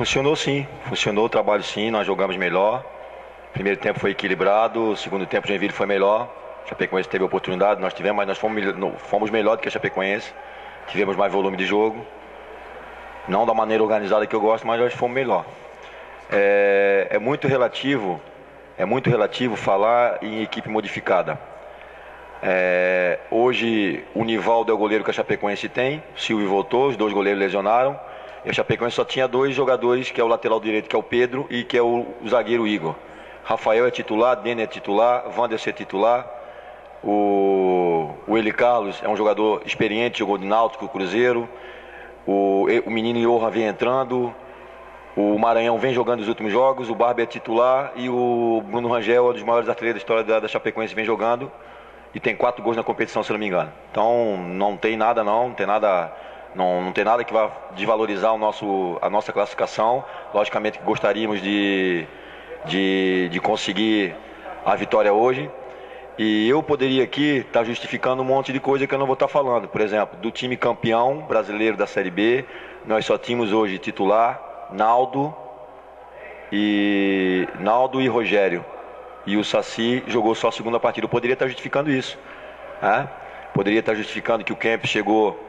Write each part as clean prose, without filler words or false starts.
Funcionou sim, funcionou o trabalho sim, nós jogamos melhor. Primeiro tempo foi equilibrado, segundo tempo o Joinville foi melhor. A Chapecoense teve oportunidade, nós tivemos, mas nós fomos melhor do que a Chapecoense. Tivemos mais volume de jogo. Não da maneira organizada que eu gosto, mas nós fomos melhor. É muito relativo falar em equipe modificada. Hoje o Nivaldo é o goleiro que a Chapecoense tem. O Silvio voltou, os dois goleiros lesionaram. E a Chapecoense só tinha dois jogadores, que é o lateral direito, que é o Pedro, e que é o zagueiro Igor. Rafael é titular, Denner é titular, Wanderson é titular. O Eli Carlos é um jogador experiente, jogou de Náutico, Cruzeiro. O menino Johan vem entrando. O Maranhão vem jogando os últimos jogos. O Barber é titular. E o Bruno Rangel é um dos maiores artilheiros da história da Chapecoense, vem jogando. E tem 4 gols na competição, se não me engano. Então não tem nada que vá desvalorizar a nossa classificação. Logicamente que gostaríamos de conseguir a vitória hoje. E eu poderia aqui estar justificando um monte de coisa que eu não vou estar falando. Por exemplo, do time campeão brasileiro da Série B, nós só tínhamos hoje titular Naldo e Rogério. E o Saci jogou só a segunda partida. Eu poderia estar justificando isso. Poderia estar justificando que o Kemp chegou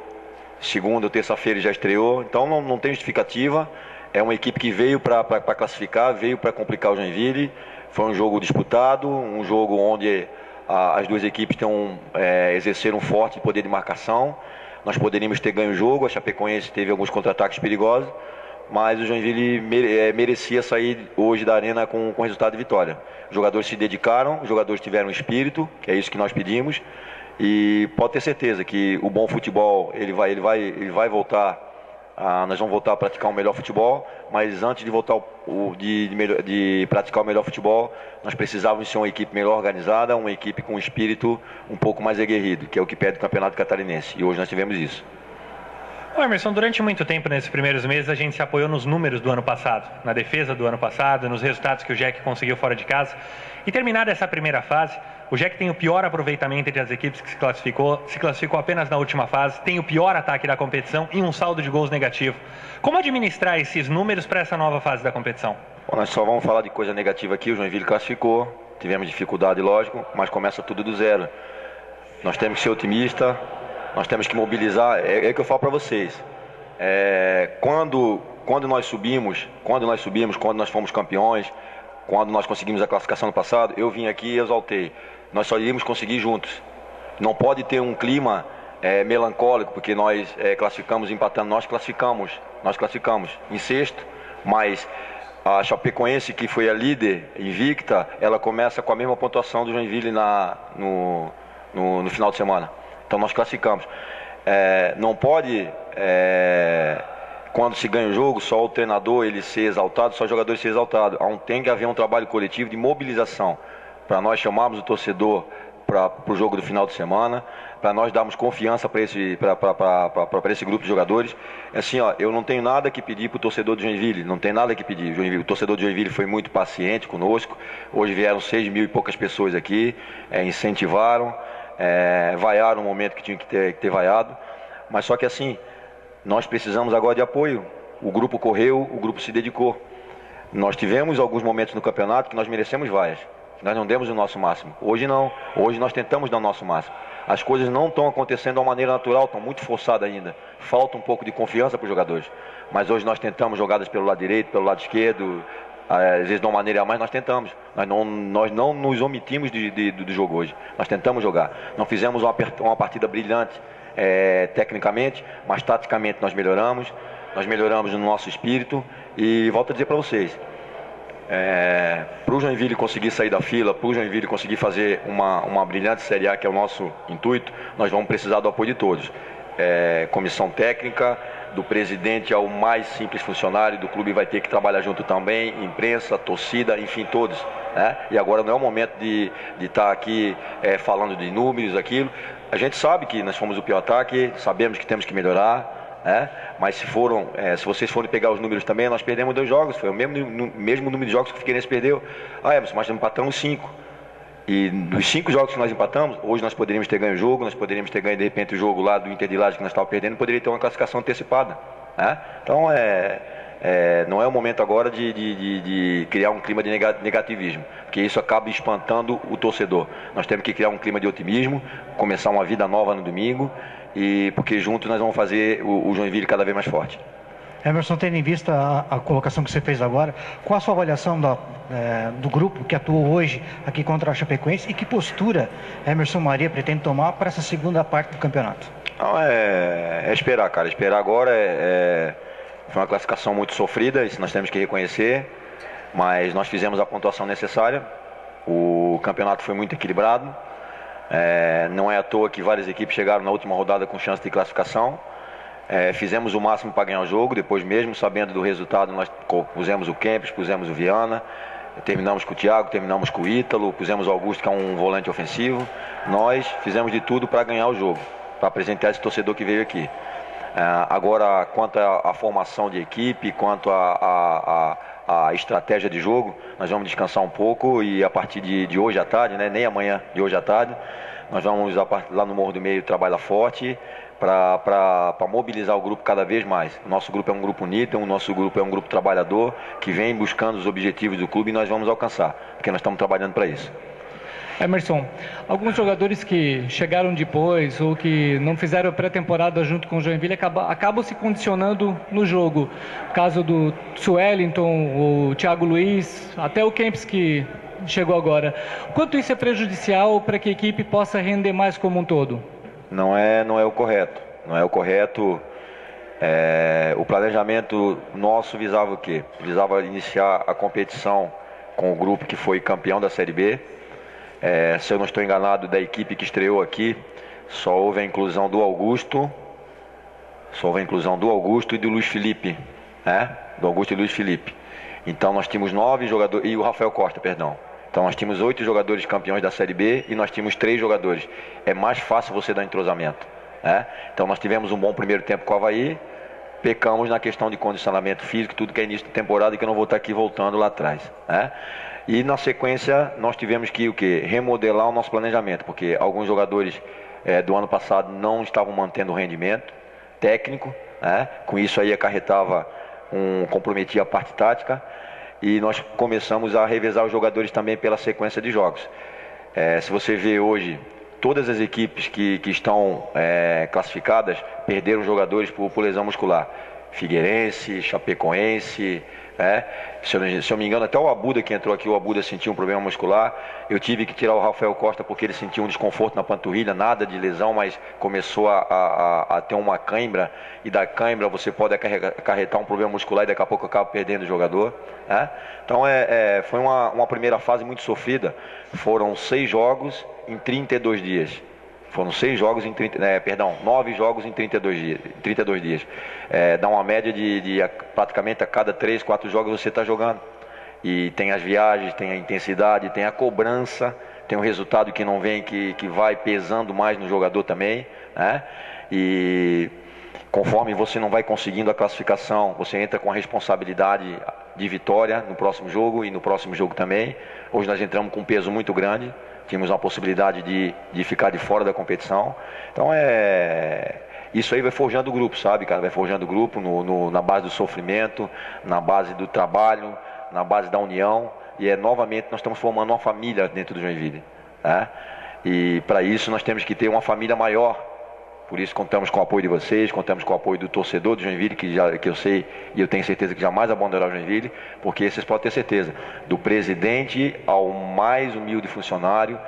segunda ou terça-feira e já estreou. Então não tem justificativa. É uma equipe que veio para classificar, veio para complicar o Joinville. Foi um jogo disputado, um jogo onde as duas equipes exerceram um forte poder de marcação. Nós poderíamos ter ganho o jogo. A Chapecoense teve alguns contra-ataques perigosos, mas o Joinville merecia sair hoje da arena com resultado de vitória. Os jogadores se dedicaram, os jogadores tiveram espírito, que é isso que nós pedimos. E pode ter certeza que o bom futebol ele vai voltar. Nós vamos voltar a praticar um melhor futebol, mas antes de voltar de praticar o melhor futebol, nós precisávamos ser uma equipe melhor organizada, uma equipe com um espírito um pouco mais aguerrido, que é o que pede o Campeonato Catarinense. E hoje nós tivemos isso. Emerson, durante muito tempo, nesses primeiros meses, a gente se apoiou nos números do ano passado, na defesa do ano passado, nos resultados que o Jack conseguiu fora de casa. E terminada essa primeira fase, o Jack tem o pior aproveitamento entre as equipes que se classificou apenas na última fase, tem o pior ataque da competição e um saldo de gols negativo. Como administrar esses números para essa nova fase da competição? Bom, nós só vamos falar de coisa negativa aqui. O Joinville classificou, tivemos dificuldade, lógico, mas começa tudo do zero. Nós temos que ser otimistas. Nós temos que mobilizar, é o que eu falo para vocês. Quando nós subimos, quando nós fomos campeões, quando nós conseguimos a classificação no passado, eu vim aqui e exaltei. Nós só iríamos conseguir juntos. Não pode ter um clima melancólico, porque nós classificamos empatando. Nós classificamos em sexto, mas a Chapecoense, que foi a líder invicta, ela começa com a mesma pontuação do Joinville no final de semana. Então nós classificamos. Não pode, quando se ganha o jogo, só o treinador ele ser exaltado, só os jogadores ser exaltados. Tem que haver um trabalho coletivo de mobilização para nós chamarmos o torcedor para o jogo do final de semana, para nós darmos confiança para esse grupo de jogadores. Assim, eu não tenho nada que pedir para o torcedor do Joinville, não tem nada que pedir. O torcedor do Joinville foi muito paciente conosco. Hoje vieram 6.000 e poucas pessoas aqui, incentivaram. Vaiaram no momento que tinha que ter vaiado, mas só que assim, nós precisamos agora de apoio. O grupo correu, o grupo se dedicou. Nós tivemos alguns momentos no campeonato que nós merecemos vaias, nós não demos o nosso máximo. Hoje não, hoje nós tentamos dar o nosso máximo. As coisas não estão acontecendo de uma maneira natural, estão muito forçadas ainda. Falta um pouco de confiança para os jogadores, mas hoje nós tentamos jogadas pelo lado direito, pelo lado esquerdo. Às vezes de uma maneira a mais, nós tentamos. Nós não nos omitimos do jogo hoje. Nós tentamos jogar. Não fizemos uma partida brilhante tecnicamente, mas taticamente nós melhoramos. Nós melhoramos no nosso espírito. E volto a dizer para vocês, para o Joinville conseguir sair da fila, para o Joinville conseguir fazer uma brilhante Série A, que é o nosso intuito, nós vamos precisar do apoio de todos. Comissão técnica, do presidente ao mais simples funcionário do clube vai ter que trabalhar junto também, imprensa, torcida, enfim, todos, né? E agora não é o momento de estar aqui falando de números, aquilo. A gente sabe que nós fomos o pior ataque, sabemos que temos que melhorar, né? Mas se vocês forem pegar os números também, nós perdemos 2 jogos, foi o mesmo número de jogos que o Figueirense perdeu. Emerson, mas empatamos 5. E dos 5 jogos que nós empatamos, hoje nós poderíamos ter ganho o jogo, nós poderíamos ter ganho de repente o jogo lá do Inter de Laje que nós estávamos perdendo, poderia ter uma classificação antecipada, né? Então Não é o momento agora de criar um clima de negativismo, porque isso acaba espantando o torcedor. Nós temos que criar um clima de otimismo, começar uma vida nova no domingo, porque juntos nós vamos fazer o Joinville cada vez mais forte. Emerson, tendo em vista a colocação que você fez agora, qual a sua avaliação do grupo que atuou hoje aqui contra a Chapecoense e que postura Emerson Maria pretende tomar para essa segunda parte do campeonato? Não, é esperar, cara. Esperar agora foi uma classificação muito sofrida, isso nós temos que reconhecer, mas nós fizemos a pontuação necessária. O campeonato foi muito equilibrado. Não é à toa que várias equipes chegaram na última rodada com chance de classificação. Fizemos o máximo para ganhar o jogo, depois mesmo sabendo do resultado nós pusemos o Kempis, pusemos o Viana, terminamos com o Thiago, terminamos com o Ítalo, pusemos o Augusto, que é um volante ofensivo. Nós fizemos de tudo para ganhar o jogo, para apresentar esse torcedor que veio aqui. Agora, quanto à formação de equipe, quanto à estratégia de jogo, nós vamos descansar um pouco e a partir de hoje à tarde, nem amanhã, de hoje à tarde, nós vamos lá no Morro do Meio trabalhar forte para mobilizar o grupo cada vez mais. O nosso grupo é um grupo unido, o nosso grupo é um grupo trabalhador que vem buscando os objetivos do clube e nós vamos alcançar, porque nós estamos trabalhando para isso. Emerson, alguns jogadores que chegaram depois ou que não fizeram pré-temporada junto com o Joinville acabam se condicionando no jogo. Caso do Suellington, o Thiago Luiz, até o Kempis que chegou agora. Quanto isso é prejudicial para que a equipe possa render mais como um todo? Não é o correto. Não é o correto. O planejamento nosso visava o quê? Visava iniciar a competição com o grupo que foi campeão da Série B. Se eu não estou enganado, da equipe que estreou aqui, só houve a inclusão do Augusto. E do Luiz Felipe. Do Augusto e Luiz Felipe. Então nós tínhamos 9 jogadores. E o Rafael Costa, perdão. Então nós tínhamos 8 jogadores campeões da Série B e nós tínhamos 3 jogadores. É mais fácil você dar entrosamento. Então nós tivemos um bom primeiro tempo com o Avaí, pecamos na questão de condicionamento físico, tudo que é início de temporada e que eu não vou estar aqui voltando lá atrás. E na sequência nós tivemos que remodelar o nosso planejamento, porque alguns jogadores do ano passado não estavam mantendo o rendimento técnico, com isso aí acarretava comprometia a parte tática. E nós começamos a revezar os jogadores também pela sequência de jogos. Se você vê hoje, todas as equipes que estão classificadas perderam jogadores por lesão muscular. Figueirense, Chapecoense, se eu me engano, até o Abuda que entrou aqui, o Abuda sentiu um problema muscular. Eu tive que tirar o Rafael Costa porque ele sentiu um desconforto na panturrilha, nada de lesão, mas começou a ter uma cãibra, e da cãibra você pode acarretar um problema muscular e daqui a pouco acaba perdendo o jogador. Então foi uma primeira fase muito sofrida. Foram 6 jogos em 32 dias. Foram 9 jogos em 32 dias. Dá uma média de praticamente a cada 3, 4 jogos você está jogando. E tem as viagens, tem a intensidade, tem a cobrança, tem o resultado que não vem, que vai pesando mais no jogador também. E conforme você não vai conseguindo a classificação, você entra com a responsabilidade de vitória no próximo jogo e no próximo jogo também. Hoje nós entramos com um peso muito grande. Tínhamos uma possibilidade de ficar de fora da competição. Então isso aí vai forjando o grupo, sabe, cara? Vai forjando o grupo na base do sofrimento, na base do trabalho, na base da união. E novamente nós estamos formando uma família dentro do Joinville. E para isso nós temos que ter uma família maior. Por isso contamos com o apoio de vocês, contamos com o apoio do torcedor do Joinville, que eu sei e eu tenho certeza que jamais abandonará o Joinville, porque vocês podem ter certeza, do presidente ao mais humilde funcionário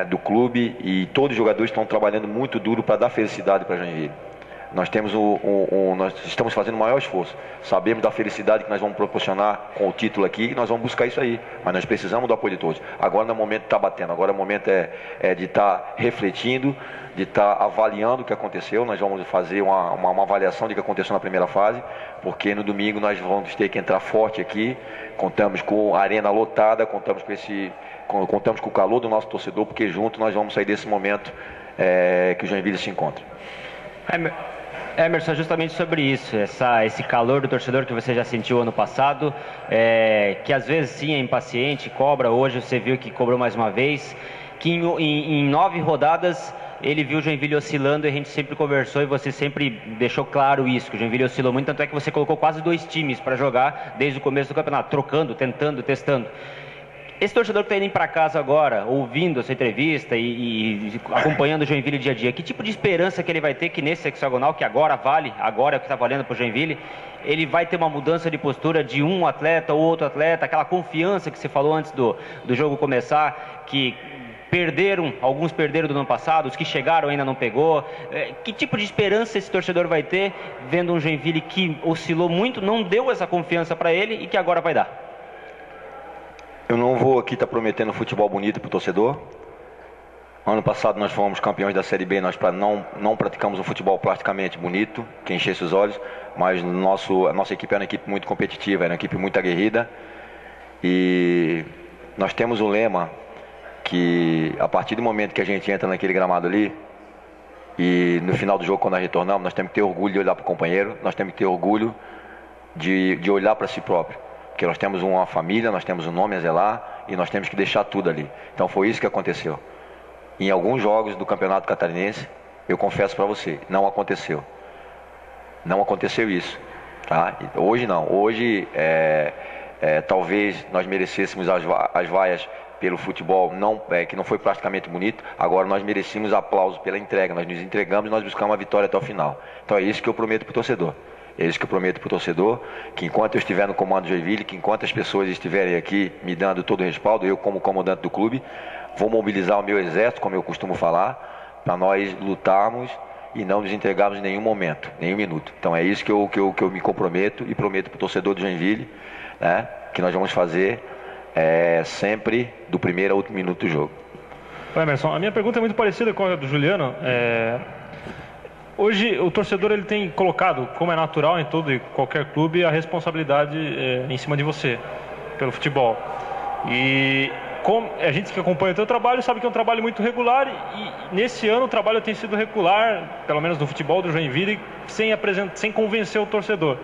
do clube, e todos os jogadores estão trabalhando muito duro para dar felicidade para Joinville. Nós estamos fazendo o maior esforço. Sabemos da felicidade que nós vamos proporcionar com o título aqui, e nós vamos buscar isso aí. Mas nós precisamos do apoio de todos. Agora não é o momento de estar batendo, agora o momento de estar refletindo, de estar avaliando o que aconteceu. Nós vamos fazer uma avaliação do que aconteceu na primeira fase, porque no domingo nós vamos ter que entrar forte aqui. Contamos com a arena lotada, contamos com o calor do nosso torcedor, porque junto nós vamos sair desse momento que o Joinville se encontra. Emerson, justamente sobre isso, esse calor do torcedor que você já sentiu ano passado, que às vezes sim é impaciente, cobra, hoje você viu que cobrou mais uma vez, que em 9 rodadas ele viu o Joinville oscilando e a gente sempre conversou e você sempre deixou claro isso, que o Joinville oscilou muito, tanto é que você colocou quase 2 times para jogar desde o começo do campeonato, trocando, tentando, testando. Esse torcedor que está indo para casa agora, ouvindo essa entrevista e acompanhando o Joinville dia a dia, que tipo de esperança que ele vai ter que nesse hexagonal, que agora vale, agora é o que está valendo para o Joinville, ele vai ter uma mudança de postura de um atleta ou outro atleta, aquela confiança que você falou antes do jogo começar, que alguns perderam do ano passado, os que chegaram ainda não pegou. Que tipo de esperança esse torcedor vai ter vendo um Joinville que oscilou muito, não deu essa confiança para ele e que agora vai dar? Eu não vou aqui estar prometendo futebol bonito para o torcedor. Ano passado nós fomos campeões da Série B, nós não praticamos um futebol plasticamente bonito, que enchesse os olhos, mas a nossa equipe era uma equipe muito competitiva, era uma equipe muito aguerrida. E nós temos um lema que a partir do momento que a gente entra naquele gramado ali, e no final do jogo quando nós retornamos, nós temos que ter orgulho de olhar para o companheiro, nós temos que ter orgulho de olhar para si próprio. Porque nós temos uma família, nós temos um nome a zelar e nós temos que deixar tudo ali. Então foi isso que aconteceu. Em alguns jogos do Campeonato Catarinense, eu confesso para você, não aconteceu. Não aconteceu isso. Tá? Hoje não. Hoje talvez nós merecêssemos as vaias pelo futebol que não foi praticamente bonito. Agora nós merecemos aplauso pela entrega. Nós nos entregamos e nós buscamos a vitória até o final. Então é isso que eu prometo para o torcedor. É isso que eu prometo para o torcedor, que enquanto eu estiver no comando do Joinville, que enquanto as pessoas estiverem aqui me dando todo o respaldo, eu como comandante do clube, vou mobilizar o meu exército, como eu costumo falar, para nós lutarmos e não nos entregarmos em nenhum momento, nenhum minuto. Então é isso que eu me comprometo e prometo para o torcedor do Joinville, né, que nós vamos fazer sempre do primeiro ao último minuto do jogo. Emerson, a minha pergunta é muito parecida com a do Juliano. Hoje o torcedor ele tem colocado, como é natural em todo e qualquer clube, a responsabilidade em cima de você, pelo futebol. E a gente que acompanha o teu trabalho sabe que é um trabalho muito regular e nesse ano o trabalho tem sido regular, pelo menos no futebol do Joinville, sem convencer o torcedor.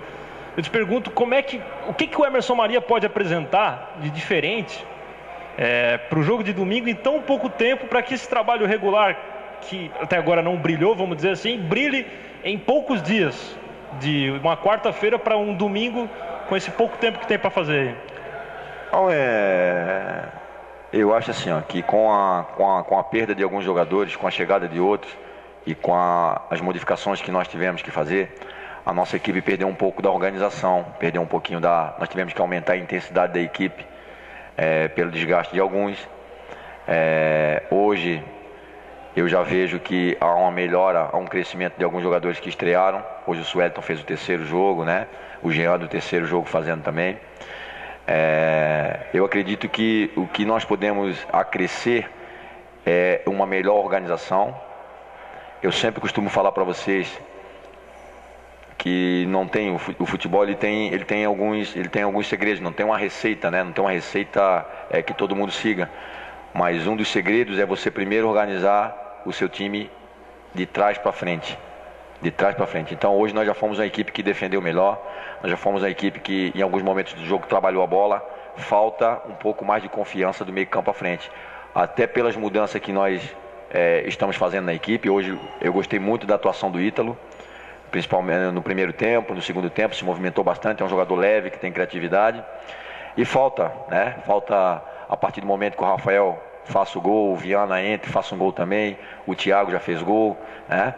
Eu te pergunto, o que o Emerson Maria pode apresentar de diferente para o jogo de domingo em tão pouco tempo para que esse trabalho regular, que até agora não brilhou, vamos dizer assim, brilhe em poucos dias, de uma quarta-feira para um domingo, com esse pouco tempo que tem para fazer? Então, eu acho assim, que com a perda de alguns jogadores, com a chegada de outros e com as modificações que nós tivemos que fazer, a nossa equipe perdeu um pouco da organização, perdeu um pouquinho nós tivemos que aumentar a intensidade da equipe pelo desgaste de alguns. Hoje eu já vejo que há uma melhora, há um crescimento de alguns jogadores que estrearam. Hoje o Suelton fez o 3º jogo, né? O Jean do 3º jogo fazendo também. Eu acredito que o que nós podemos acrescer é uma melhor organização. Eu sempre costumo falar para vocês que não tem o futebol, ele tem alguns segredos, não tem uma receita, né? Não tem uma receita que todo mundo siga. Mas um dos segredos é você primeiro organizar o seu time de trás para frente. De trás para frente. Então hoje nós já fomos uma equipe que defendeu melhor, nós já fomos uma equipe que em alguns momentos do jogo trabalhou a bola. Falta um pouco mais de confiança do meio campo à frente. Até pelas mudanças que nós estamos fazendo na equipe. Hoje eu gostei muito da atuação do Ítalo, principalmente no primeiro tempo, no segundo tempo se movimentou bastante, é um jogador leve, que tem criatividade. E falta, né? Falta a partir do momento que o Rafael faça o gol, o Viana entre, faça um gol também, o Thiago já fez gol, né?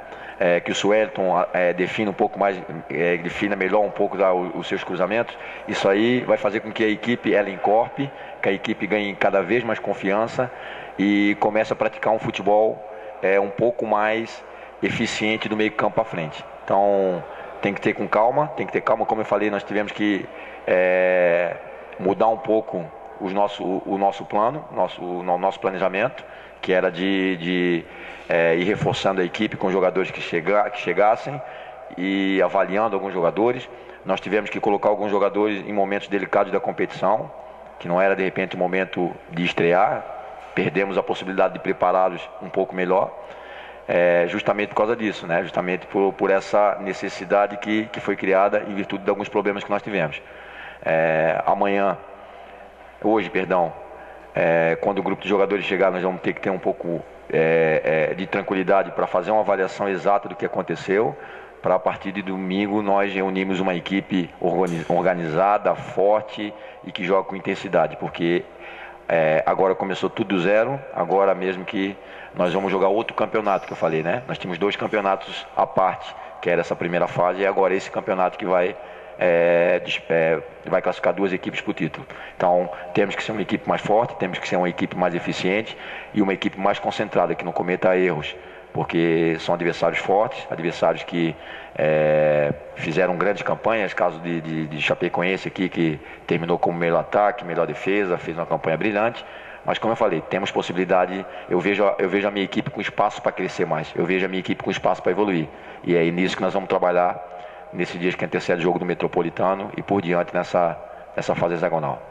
Que o Suelton defina um pouco mais, defina melhor um pouco os seus cruzamentos. Isso aí vai fazer com que a equipe ela encorpe, que a equipe ganhe cada vez mais confiança e comece a praticar um futebol um pouco mais eficiente do meio campo à frente. Então tem que ter calma, como eu falei, nós tivemos que mudar um pouco o nosso plano, o nosso planejamento, que era de ir reforçando a equipe com jogadores que chegassem e avaliando alguns jogadores. Nós tivemos que colocar alguns jogadores em momentos delicados da competição, que não era de repente o momento de estrear, perdemos a possibilidade de prepará-los um pouco melhor. Justamente por causa disso, né? Justamente por essa necessidade que foi criada em virtude de alguns problemas que nós tivemos. Hoje, Quando o grupo de jogadores chegar, nós vamos ter que ter um pouco de tranquilidade para fazer uma avaliação exata do que aconteceu, para a partir de domingo nós reunimos uma equipe organizada, forte e que joga com intensidade, porque agora começou tudo do zero, agora mesmo que nós vamos jogar outro campeonato que eu falei, né? Nós tínhamos 2 campeonatos à parte, que era essa primeira fase, e agora esse campeonato que vai classificar 2 equipes para o título. Então temos que ser uma equipe mais forte, temos que ser uma equipe mais eficiente e uma equipe mais concentrada, que não cometa erros, porque são adversários fortes, adversários que fizeram grandes campanhas, caso de Chapecoense aqui, que terminou como melhor ataque, melhor defesa, fez uma campanha brilhante. Mas como eu falei, temos possibilidade, eu vejo a minha equipe com espaço para crescer mais, eu vejo a minha equipe com espaço para evoluir, e é nisso que nós vamos trabalhar nesses dias que antecede o jogo do Metropolitano e por diante nessa fase hexagonal.